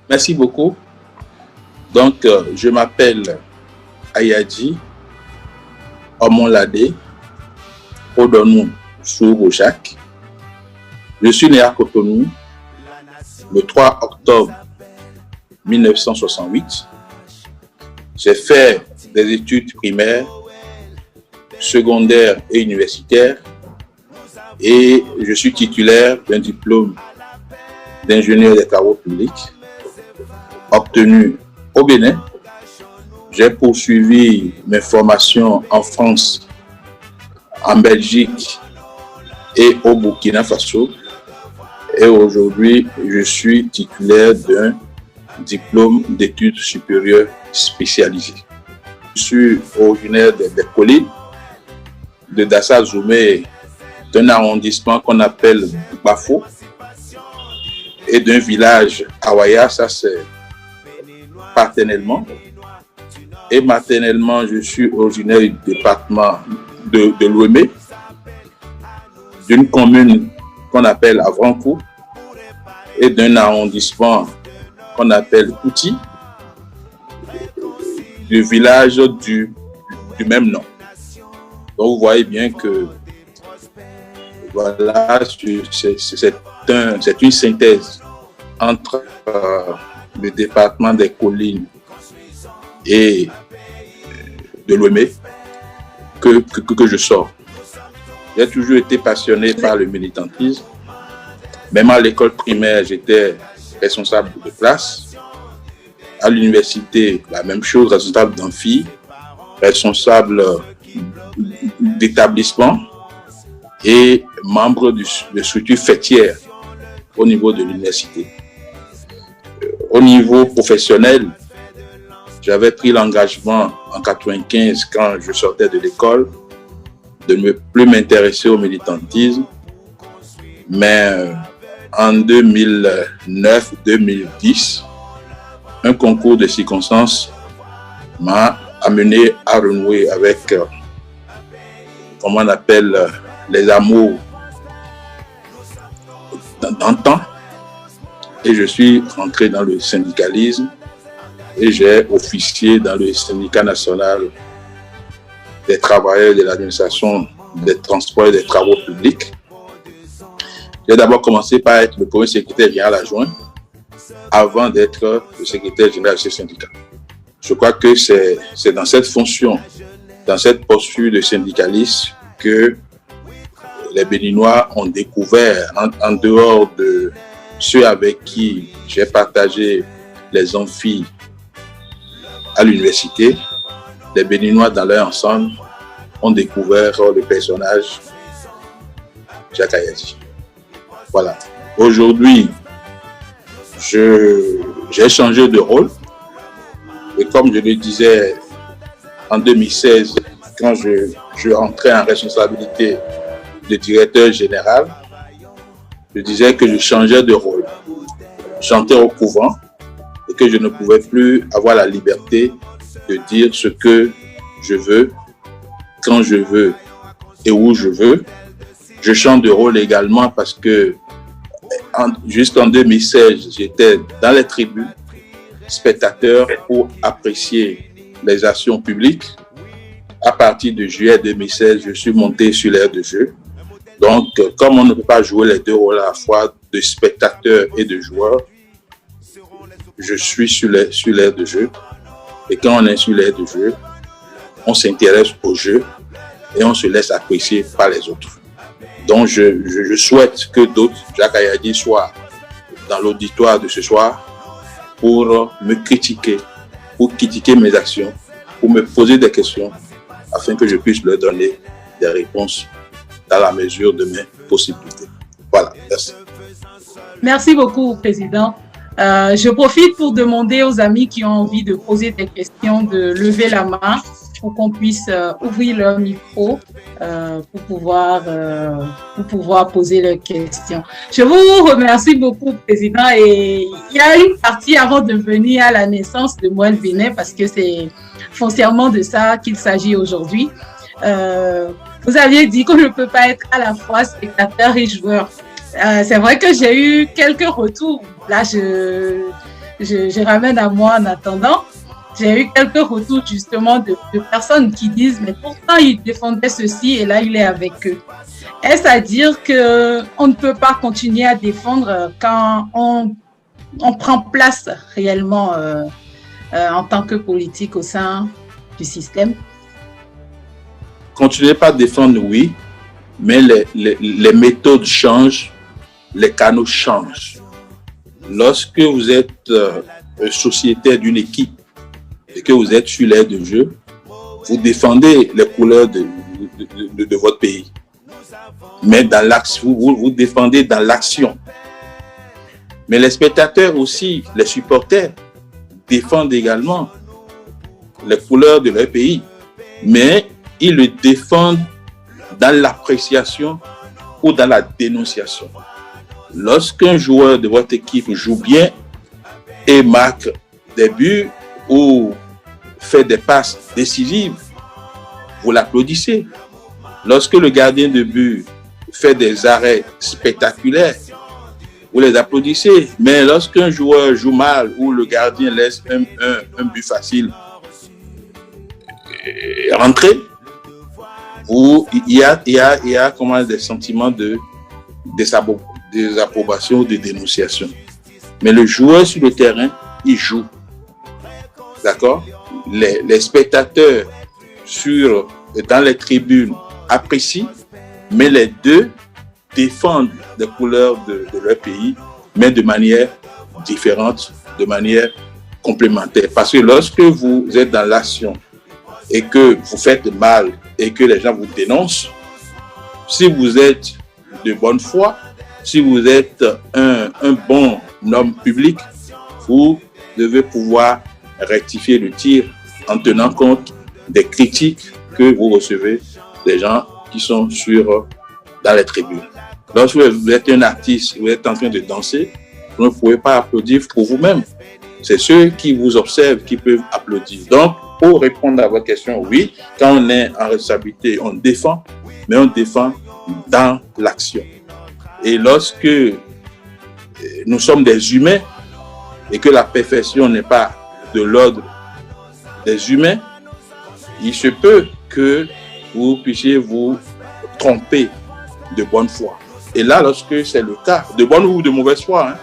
Merci beaucoup. Donc, je m'appelle Ayadji Omonlade Odonou Sourouchak. Je suis né à Cotonou le 3 octobre 1968. J'ai fait des études primaires, secondaires et universitaires et je suis titulaire d'un diplôme d'ingénieur des travaux publics obtenu au Bénin. J'ai poursuivi mes formations en France, en Belgique et au Burkina Faso. Et aujourd'hui, je suis titulaire d'un diplôme d'études supérieures spécialisées. Je suis originaire des collines de Dassa Zoumé, d'un arrondissement qu'on appelle Bafo, et d'un village Awaya, ça c'est paternellement. Et maternellement, je suis originaire du département de l'Ouémé, d'une commune qu'on appelle Avrancourt et d'un arrondissement qu'on appelle Kouti, du village du même nom. Donc vous voyez bien que voilà, c'est une synthèse entre le département des collines et de l'Ouémé que je sors. J'ai toujours été passionné par le militantisme. Même à l'école primaire, j'étais responsable de classe. À l'université, la même chose, responsable d'amphi, responsable d'établissement et membre de structure fêtière au niveau de l'université. Au niveau professionnel, j'avais pris l'engagement en 1995, quand je sortais de l'école, de ne plus m'intéresser au militantisme. Mais en 2009-2010, un concours de circonstances m'a amené à renouer avec, comment on appelle, les amours d'antan. Et je suis rentré dans le syndicalisme et j'ai officié dans le syndicat national des travailleurs de l'administration des transports et des travaux publics. J'ai d'abord commencé par être le premier secrétaire général adjoint avant d'être le secrétaire général de ce syndicat. Je crois que c'est dans cette fonction, dans cette posture de syndicaliste que les Béninois ont découvert, en dehors de ceux avec qui j'ai partagé les amphis à l'université, les Béninois dans leur ensemble ont découvert le personnage Jacques Ayadji. Voilà. Aujourd'hui, j'ai changé de rôle. Et comme je le disais en 2016, quand je entrais en responsabilité de directeur général, je disais que je changeais de rôle. Je chantais au couvent et que je ne pouvais plus avoir la liberté de dire ce que je veux, quand je veux et où je veux. Je change de rôle également parce que jusqu'en 2016, j'étais dans les tribunes, spectateur pour apprécier les actions publiques. À partir de juillet 2016, je suis monté sur l'aire de jeu. Donc, comme on ne peut pas jouer les deux rôles à la fois, de spectateur et de joueur, je suis sur l'aire de jeu. Et quand on est sur l'aire de jeu, on s'intéresse au jeu et on se laisse apprécier par les autres. Donc, je souhaite que d'autres, Jacques Ayadji, soient dans l'auditoire de ce soir pour me critiquer, pour critiquer mes actions, pour me poser des questions, afin que je puisse leur donner des réponses dans la mesure de mes possibilités. Voilà, merci. Merci beaucoup, Président. Je profite pour demander aux amis qui ont envie de poser des questions de lever la main pour qu'on puisse ouvrir leur micro pour pouvoir poser leurs questions. Je vous remercie beaucoup, Président. Et il y a une partie avant de venir à la naissance de Moelle Bénin, parce que c'est foncièrement de ça qu'il s'agit aujourd'hui. Vous aviez dit que je ne peux pas être à la fois spectateur et joueur. C'est vrai que j'ai eu quelques retours. Là, je ramène à moi en attendant. J'ai eu quelques retours justement de personnes qui disent mais pourtant il défendait ceci et là il est avec eux. Est-ce à dire qu'on ne peut pas continuer à défendre quand on prend place réellement en tant que politique au sein du système? Continuez pas à défendre, oui, mais les méthodes changent, les canaux changent. Lorsque vous êtes sociétaire d'une équipe et que vous êtes sur l'aire de jeu, vous défendez les couleurs de votre pays. Mais dans l'action, vous défendez dans l'action. Mais les spectateurs aussi, les supporters, défendent également les couleurs de leur pays. Mais ils le défendent dans l'appréciation ou dans la dénonciation. Lorsqu'un joueur de votre équipe joue bien et marque des buts ou fait des passes décisives, vous l'applaudissez. Lorsque le gardien de but fait des arrêts spectaculaires, vous les applaudissez. Mais lorsqu'un joueur joue mal ou le gardien laisse un but facile rentrer, il y a comment, des sentiments de désapprobation, de dénonciation. Mais le joueur sur le terrain, il joue. D'accord? Les spectateurs dans les tribunes apprécient, mais les deux défendent les couleurs de leur pays, mais de manière différente, de manière complémentaire. Parce que lorsque vous êtes dans l'action et que vous faites mal et que les gens vous dénoncent, si vous êtes de bonne foi, si vous êtes un bon homme public, vous devez pouvoir rectifier le tir en tenant compte des critiques que vous recevez des gens qui sont dans les tribunes. Lorsque vous êtes un artiste, vous êtes en train de danser, vous ne pouvez pas applaudir pour vous-même. C'est ceux qui vous observent qui peuvent applaudir. Donc, pour répondre à votre question, oui, quand on est en responsabilité, on défend, mais on défend dans l'action. Et lorsque nous sommes des humains et que la perfection n'est pas de l'ordre des humains, il se peut que vous puissiez vous tromper de bonne foi. Et là, lorsque c'est le cas, de bonne ou de mauvaise foi,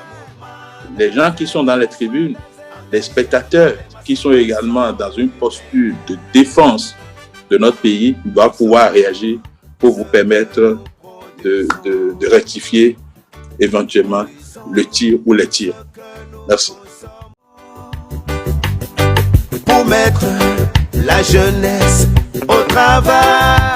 les gens qui sont dans les tribunes, les spectateurs qui sont également dans une posture de défense de notre pays, doivent pouvoir réagir pour vous permettre de rectifier éventuellement le tir ou les tirs. Merci. Pour mettre la jeunesse au travail.